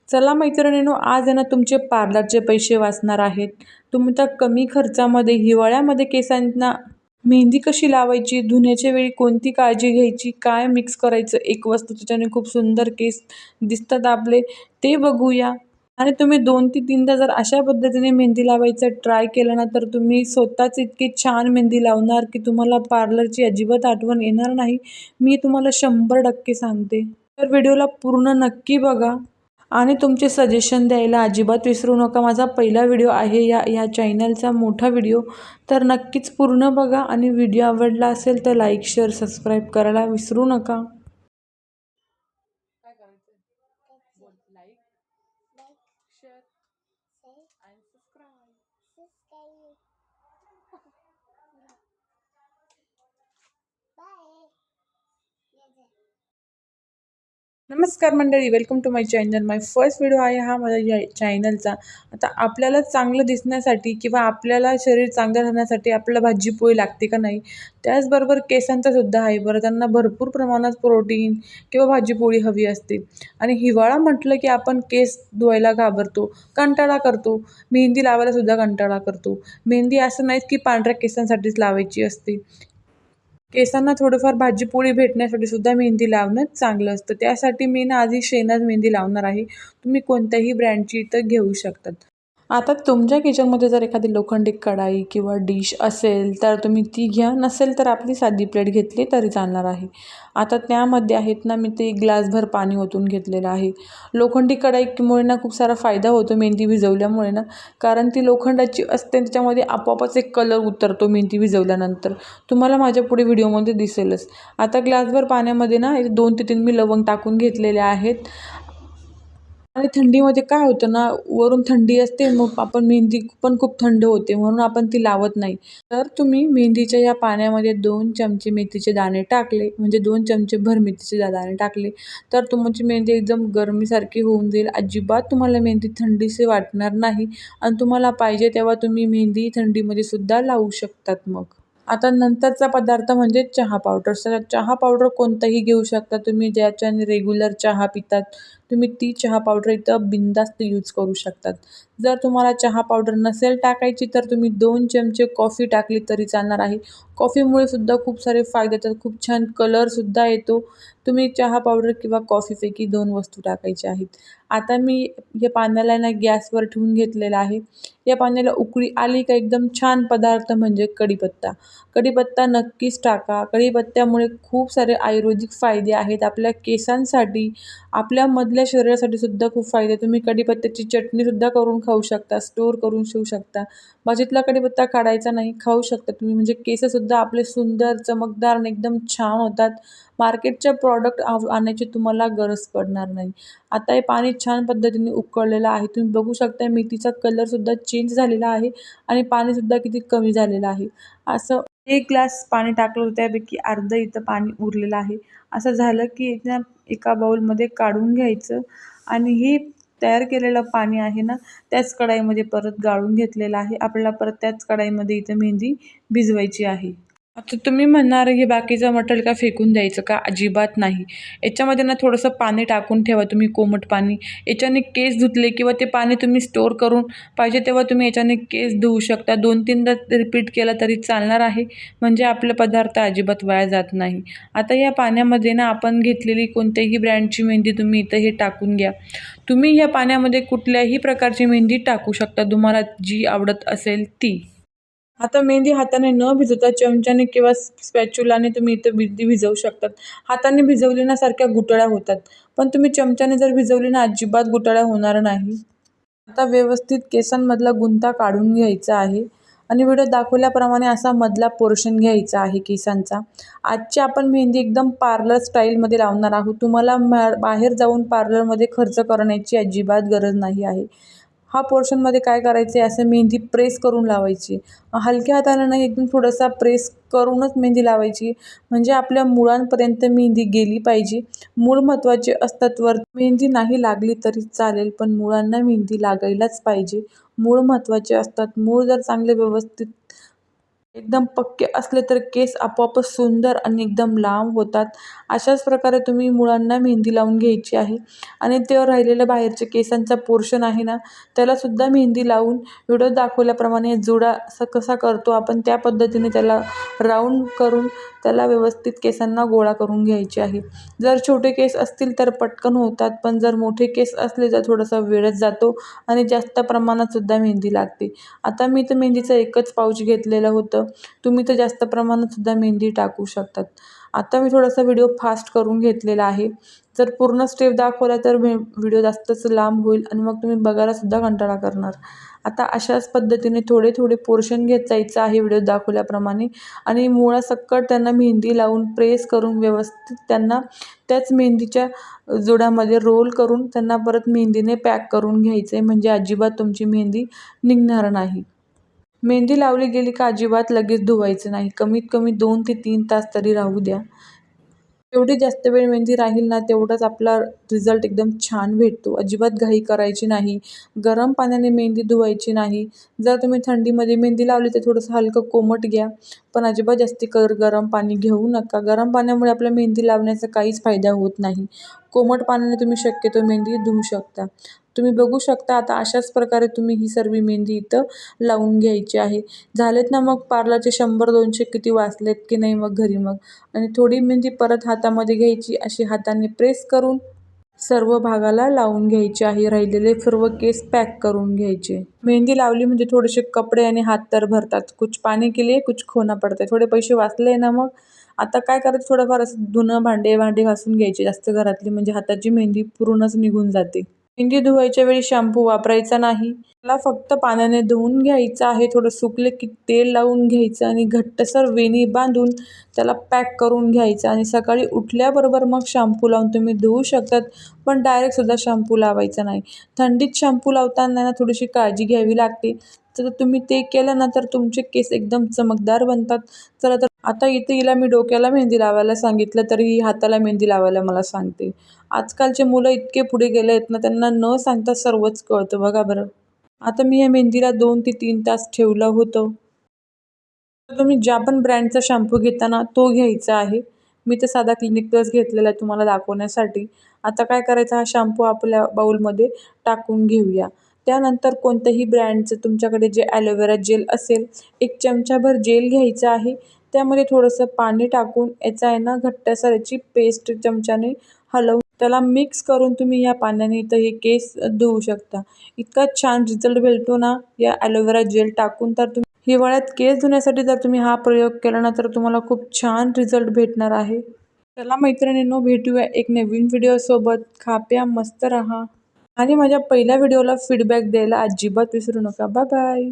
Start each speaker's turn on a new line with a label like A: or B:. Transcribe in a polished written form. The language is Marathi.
A: चला मैत्रिणींनो, आज आहे ना तुमचे पार्लरचे पैसे वाचणार आहेत. तुम्ही त्या कमी खर्चामध्ये हिवाळ्यामध्ये केसांना मेहंदी कशी लावायची, धुण्याच्या वेळी कोणती काळजी घ्यायची, काय मिक्स करायचं एक वस्तू त्याच्याने खूप सुंदर केस दिसतात आपले, ते बघूया. आणि तुम्ही 2 ते 3दा जर अशा पद्धतीने मेहंदी लावायचं ट्राय केलं ना, तर तुम्ही स्वतःच इतकी छान मेहंदी लावणार की तुम्हाला पार्लरची अजिबात आठवण येणार नाही. मी तुम्हाला 100% सांगते. तर व्हिडिओला पूर्ण नक्की बघा. आणि तुमचे सजेशन द्यायला अजिबात विसरू नका. माझा पहिला व्हिडिओ आहे या चॅनलचा मोठा व्हिडिओ, तर नक्कीच पूर्ण बघा. आणि व्हिडिओ आवडला असेल तर लाईक, शेअर, सबस्क्राईब करायला विसरू नका. काय करायचं? लाईक, शेअर आणि सबस्क्राईब. नमस्कार मंडळी, welcome to my channel. My first video आहे हा माझ्या या चॅनलचा. आता आपल्याला चांगलं दिसण्यासाठी किंवा आपल्याला शरीर चांगलं राहण्यासाठी आपल्याला भाजीपोळी लागते का नाही, त्याचबरोबर केसांचा सुद्धा आहे बरं. त्यांना भरपूर प्रमाणात प्रोटीन किंवा भाजीपोळी हवी असते. आणि हिवाळा म्हटलं की आपण केस धुवायला घाबरतो, कंटाळा करतो, मेहंदी लावायला सुद्धा कंटाळा करतो. मेहंदी असं नाहीच की पांढऱ्या केसांसाठीच लावायची असते. केसांना थोडंफार भाजीपोळी भेटण्यासाठी सुद्धा मेहंदी लावणं चांगलं असतं. त्यासाठी मी ना आधी शेणाच मेहंदी लावणार आहे. तुम्ही कोणत्याही ब्रँडची इथं घेऊ शकतात. आता तुमच्या किचनमध्ये जर एखादी लोखंडी कढाई किंवा डिश असेल तर तुम्ही ती घ्या, नसेल तर आपली साधी प्लेट घेतली तरी चालणार आहे. आता त्यामध्ये आहेत ना, मी ते ग्लासभर पाणी ओतून घेतलेलं आहे. लोखंडी कढाईमुळे ना खूप सारा फायदा होतो मेहंदी भिजवल्यामुळे ना, कारण ती लोखंडाची असते त्याच्यामध्ये आपोआपच एक कलर उतरतो मेहंदी भिजवल्यानंतर. तुम्हाला माझ्या पुढे व्हिडिओमध्ये दिसेलच. आता ग्लासभर पाण्यामध्ये ना 2 ते 3 मी लवंग टाकून घेतलेले आहेत. आणि थंडीमध्ये काय होतं ना, वरून थंडी असते, मग आपण मेहंदी पण खूप थंड होते म्हणून आपण ती लावत नाही. तर तुम्ही मेहंदीच्या या पाण्यामध्ये 2 चमचे मेथीचे दाणे टाकले, म्हणजे 2 चमचे भर मेथीचे दाणे टाकले, तर तुमची मेहंदी एकदम गरमीसारखी होऊन जाईल. अजिबात तुम्हाला मेहंदी थंडीशी वाटणार नाही आणि तुम्हाला पाहिजे तेव्हा तुम्ही मेहंदी थंडीमध्ये सुद्धा लावू शकतात मग. आता नंतरचा पदार्थ म्हणजे चहा पावडर. चहा पावडर कोणताही घेऊ शकता तुम्ही, ज्याच्याने रेग्युलर चहा पितात. तुम्ही ती चहा पावडर इथं बिनधास्त यूज करू शकतात. जर तुम्हाला चहा पावडर नसेल टाकायची तर तुम्ही 2 चमचे कॉफी टाकली तरी चालणार आहे. कॉफीमुळे सुद्धा खूप सारे फायदे येतात. खूप छान कलरसुद्धा येतो. तुम्ही चहा पावडर किंवा कॉफीपैकी 2 वस्तू टाकायच्या आहेत. आता मी या पाण्याला ना गॅसवर ठेवून घेतलेलं आहे. या पाण्याला उकळी आली का एकदम छान पदार्थ म्हणजे कढीपत्ता. कढीपत्ता नक्कीच टाका. कढीपत्त्यामुळे खूप सारे आयुर्वेदिक फायदे आहेत आपल्या केसांसाठी, आपल्या मधल्या शरीरासाठी सुद्धा खूप फायदे. तुम्ही कढीपत्त्याची चटणीसुद्धा करून खाऊ शकता, स्टोअर करून ठेवू शकता. भाजीतला कढीपत्ता काढायचा नाही, खाऊ शकता तुम्ही. म्हणजे केससुद्धा आपले सुंदर, चमकदार आणि एकदम छान होतात. मार्केटच्या प्रॉडक्ट आणायची तुम्हाला गरज पडणार नाही. आता हे पाणी छान पद्धतीने उकळलेलं आहे. तुम्ही बघू शकता मेथीचा कलरसुद्धा चेंज झालेला आहे आणि पाणीसुद्धा किती कमी झालेलं आहे. असं 1 ग्लास पाणी टाकलं होतं, त्यापैकी अर्धं इथं पाणी उरलेलं आहे. असं झालं की ना एका बाउलमध्ये काढून घ्यायचं आणि हे तयार केलेलं पाणी आहे ना, त्याच कढईमध्ये परत गाळून घेतलेलं आहे. आपल्याला परत त्याच कढईमध्ये इथं मेहंदी भिजवायची आहे. आता तुम्ही म्हणणार हे बाकीचं मटेरियल का फेकून द्यायचं का? अजिबात नाही. याच्यामध्ये ना थोडंसं पाणी टाकून ठेवा तुम्ही, कोमट पाणी. याच्याने केस धुतले किंवा ते पाणी तुम्ही स्टोअर करून पाहिजे तेव्हा तुम्ही याच्याने केस धुवू शकता. 2-3दा रिपीट केला तरी चालणार आहे. म्हणजे आपले पदार्थ अजिबात वाया जात नाही. आता या पाण्यामध्ये ना आपण घेतलेली कोणत्याही ब्रँडची मेहंदी तुम्ही इथं हे टाकून घ्या. तुम्ही या पाण्यामध्ये कुठल्याही प्रकारची मेहंदी टाकू शकता, तुम्हाला जी आवडत असेल ती. आता मेहंदी हाताने न भिजवता चमच्याने किंवा स्पॅच्युलाने तुम्ही इथं मेहंदी भिजवू शकतात. हाताने भिजवली ना सारख्या गुठळ्या होतात, पण तुम्ही चमच्याने जर भिजवली ना अजिबात गुठळ्या होणार नाही. आता व्यवस्थित केसांमधला गुंता काढून घ्यायचा आहे आणि व्हिडिओ दाखवल्याप्रमाणे असा मधला पोर्शन घ्यायचा आहे केसांचा. आजची आपण मेहंदी एकदम पार्लर स्टाईलमध्ये लावणार आहोत. तुम्हाला बाहेर जाऊन पार्लरमध्ये खर्च करण्याची अजिबात गरज नाही आहे. हा पोर्शनमध्ये काय करायचं आहे, असं मेहंदी प्रेस करून लावायची. हलक्या हातानं नाही, एकदम थोडासा प्रेस करूनच मेहंदी लावायची. म्हणजे आपल्या मुळांपर्यंत मेहंदी गेली पाहिजे. मूळ महत्त्वाचे असतात. वर मेहंदी नाही लागली तरी चालेल, पण मुळांना मेहंदी लागायलाच पाहिजे. मूळ महत्त्वाचे असतात. मूळ जर चांगले व्यवस्थित एकदम पक्के असले तर केस आपोआपच सुंदर आणि एकदम लांब होतात. अशाच प्रकारे तुम्ही मुळांना मेहंदी लावून घ्यायची आहे आणि ते राहिलेलं बाहेरचे केसांचा पोर्शन आहे ना, त्यालासुद्धा मेहंदी लावून व्हिडिओत दाखवल्याप्रमाणे जुडा कसा करतो आपण त्या पद्धतीने त्याला राऊंड करून त्याला व्यवस्थित केसांना गोळा करून घ्यायचे आहे. जर छोटे केस असतील तर पटकन होतात, पण जर मोठे केस असले तर थोडासा वेळच जातो आणि जास्त प्रमाणातसुद्धा मेहंदी लागते. आता मी तर मेहंदीचं एकच पाऊच घेतलेलं होतं. तुम्ही तर जास्त प्रमाणातसुद्धा मेहंदी टाकू शकतात. आता मी थोडासा व्हिडिओ फास्ट करून घेतलेला आहे. जर पूर्ण स्टेप दाखवला तर व्हिडिओ जास्तच लांब होईल आणि मग तुम्ही बघायलासुद्धा कंटाळा करणार. आता अशाच पद्धतीने थोडे थोडे पोर्शन घेत जायचं आहे व्हिडिओत दाखवल्याप्रमाणे आणि मुळासकट त्यांना मेहंदी लावून प्रेस करून व्यवस्थित त्यांना त्याच मेहंदीच्या जोडामध्ये रोल करून त्यांना परत मेहंदीने पॅक करून घ्यायचं आहे, म्हणजे अजिबात तुमची मेहंदी निघणार नाही. मेहंदी लावली गेली का अजिबात लगेच धुवायचं नाही. कमीत कमी 2 ते 3 तास तरी राहू द्या. जेवढी जास्त वेळ मेहंदी राहील ना, तेवढाच आपला रिझल्ट एकदम छान भेटतो. अजिबात घाई करायची नाही. गरम पाण्याने मेहंदी धुवायची नाही. जर तुम्ही थंडीमध्ये मेहंदी लावली तर थोडंसं हलकं कोमट घ्या. पण अजिबात जास्ती गरम पाणी घेऊ नका. गरम पाण्यामुळे आपल्या मेहंदी लावण्याचा काहीच फायदा होत नाही. कोमट पाण्याने तुम्ही शक्यतो मेहंदी धुवू शकता. तुम्ही बघू शकता आता अशाच प्रकारे तुम्ही ही सर्व मेहंदी इथं लावून घ्यायची आहे. झालेत ना मग पार्लरचे 100-200 किती वाचलेत की नाही मग घरी मग. आणि थोडी मेहंदी परत हातामध्ये घ्यायची, अशी हाताने प्रेस करून सर्व भागाला लावून घ्यायचे आहे. राहिलेले सर्व केस पॅक करून घ्यायचे. मेहंदी लावली म्हणजे थोडेसे कपडे आणि हात तर भरतात. कुछ पाने के लिए कुछ खोना पडता थोडे पैसे वाचले ना मग. आता काय करायचं, थोडंफार असं धुणं भांडी घासून घ्यायची जास्त घरातली, म्हणजे हाताची मेहंदी पूर्णच निघून जाते. मेहंदी धुवायच्या वेळी शॅम्पू वापरायचा नाही. त्याला फक्त पाण्याने धुवून घ्यायचं आहे. थोडं सुकले की तेल लावून घ्यायचं आणि घट्टसर वेणी बांधून त्याला पॅक करून घ्यायचं आणि सकाळी उठल्याबरोबर मग शॅम्पू लावून तुम्ही धुवू शकतात. पण डायरेक्टसुद्धा शॅम्पू लावायचा नाही. थंडीत शॅम्पू लावताना ना थोडीशी काळजी घ्यावी लागते. तर तुम्ही ते केलं ना तर तुमचे केस एकदम चमकदार बनतात. चला तर आता इथे हिला मी डोक्याला मेहंदी लावायला सांगितलं, तरी ही हाताला मेहंदी लावायला मला सांगते. आजकालचे मुलं इतके पुढे गेले आहेत ना, त्यांना न सांगता सर्वच कळतं बघा बरं. आता मी या मेहंदीला 2 ते 3 तास ठेवलं होतं. तर तुम्ही ज्या पण ब्रँडचा शॅम्पू घेता ना, तो घ्यायचा आहे. मी तर साधा क्लिनिक प्लस घेतलेला आहे तुम्हाला दाखवण्यासाठी. आता काय करायचं, हा शॅम्पू आपल्या बाऊलमध्ये टाकून घेऊया. त्यानंतर कोणत्याही ब्रँडचं तुमच्याकडे जे ॲलोवेरा जेल असेल, 1 चमचाभर जेल घ्यायचं आहे. त्यामध्ये थोडंसं पाणी टाकून याचा आहे ना घट्टसर याची पेस्ट चमच्याने हलवून त्याला मिक्स करून तुम्ही या पाण्याने इथं हे केस धुवू शकता. इतका छान रिझल्ट भेटतो ना या ॲलोवेरा जेल टाकून. तर तुम्ही हिवाळ्यात केस धुण्यासाठी जर तुम्ही हा प्रयोग केला ना, तर तुम्हाला खूप छान रिझल्ट भेटणार आहे. चला मैत्रिणींनो, भेटूया एक नवीन व्हिडिओसोबत. खा प्या मस्त राहा आणि माझ्या पहिल्या व्हिडिओला फीडबॅक द्यायला अजिबात विसरू नका. Bye bye.